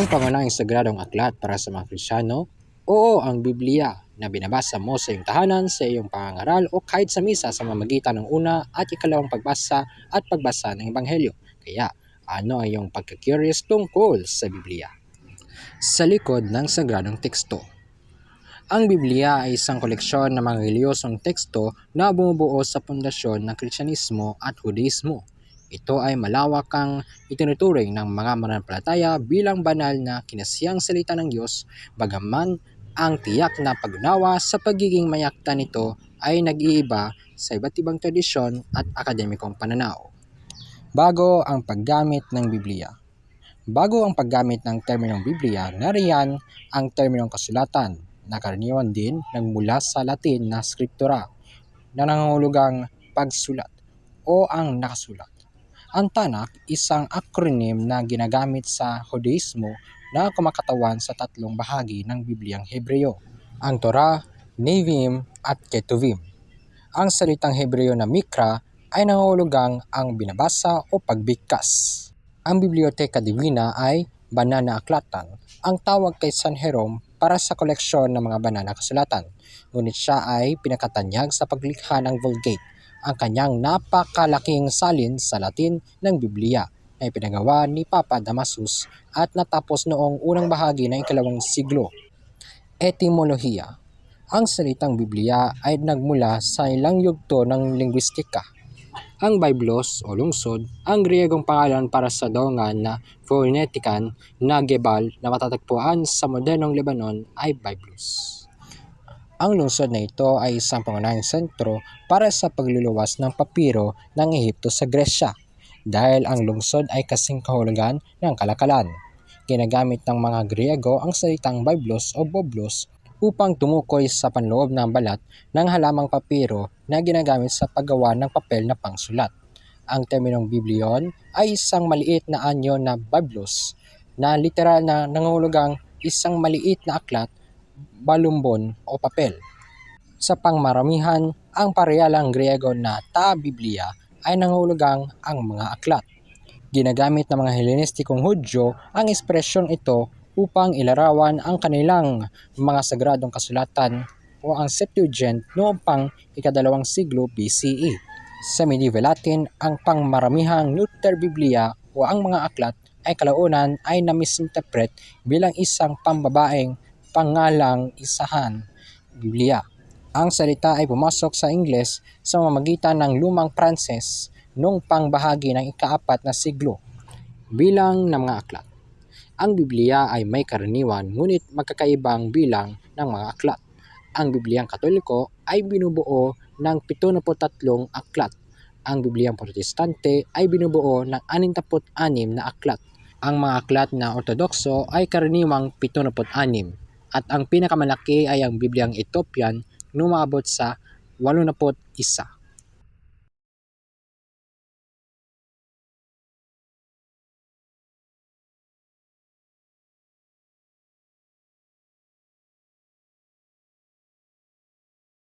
Ang pangunahing sagradong aklat para sa mga Kristiyano, oo, ang Biblia na binabasa mo sa iyong tahanan, sa iyong pangangaral o kahit sa misa sa mamagitan ng una at ikalawang pagbasa at pagbasa ng Ebanghelyo. Kaya, ano ang iyong pagka-curious tungkol sa Biblia? Sa likod ng sagradong teksto. Ang Biblia ay isang koleksyon ng mga reliyosong teksto na bumubuo sa pundasyon ng Kristyanismo at Hudaismo. Ito ay malawak kang itinuturing ng mga mananampalataya bilang banal na kinasiyang salita ng Diyos, bagaman ang tiyak na pag-unawa sa pagiging mayakda nito ay nag-iiba sa iba't ibang tradisyon at akademikong pananaw. Bago ang paggamit ng Biblia. Bago ang paggamit ng terminong Biblia, nariyan ang terminong kasulatan na karaniwan din nagmula sa Latin na skriptura na nangangahulugang pagsulat o ang nakasulat. Ang Tanakh, isang acronym na ginagamit sa Hudaismo na kumakatawan sa tatlong bahagi ng Bibliang Hebreo, ang Torah, Nevi'im at Ketuvim. Ang salitang Hebreo na Mikra ay nangangahulugang ang binabasa o pagbigkas. Ang Biblioteka Divina ay banal na aklatan, ang tawag kay San Jerome para sa koleksyon ng mga banal na kasulatan, ngunit siya ay pinakatanyag sa paglikha ng Vulgate, ang kanyang napakalaking salin sa Latin ng Biblia na ipinagawa ni Papa Damasus at natapos noong unang bahagi ng ikalawang siglo. Etimolohiya. Ang salitang Biblia ay nagmula sa ilang yugto ng lingwistika. Ang Biblos o lungsod, ang Griegong pangalan para sa daungan na phonetikan na Gebal na matatagpuan sa modernong Lebanon ay Byblos. Ang lungsod na ito ay isang pangunahing sentro para sa pagluluwas ng papiro ng Ehipto sa Gresya dahil ang lungsod ay kasing kahulugan ng kalakalan. Ginagamit ng mga Griego ang salitang Byblos o Boblos upang tumukoy sa panloob ng balat ng halamang papiro na ginagamit sa paggawa ng papel na pangsulat. Ang terminong Biblion ay isang maliit na anyo na Byblos na literal na nangangahulugang isang maliit na aklat, balumbon o papel. Sa pangmaramihan, ang parehalang Griego na ta Biblia ay nangahulugang ang mga aklat. Ginagamit ng mga Hellenistikong Hudyo ang ekspresyong ito upang ilarawan ang kanilang mga sagradong kasulatan o ang Septuagint noong pang ika-2 siglo BCE. Sa Medieval Latin, ang pangmaramihang Luther Biblia o ang mga aklat ay kalaunan ay na-misinterpret bilang isang pambabaeng pangalang isahan Biblia. Ang salita ay pumasok sa Ingles sa pamamagitan ng lumang Pranses noong pangbahagi ng ika-4 na siglo bilang ng mga aklat. Ang Biblia ay may karaniwan ngunit magkakaibang bilang ng mga aklat. Ang Bibliang Katoliko ay binubuo ng 73 aklat. Ang Bibliang Protestante ay binubuo ng 66 na aklat. Ang mga aklat na Ortodokso ay karaniwang 76 at ang pinakamalaki ay ang Bibliang Ethiopian na umaabot sa 81.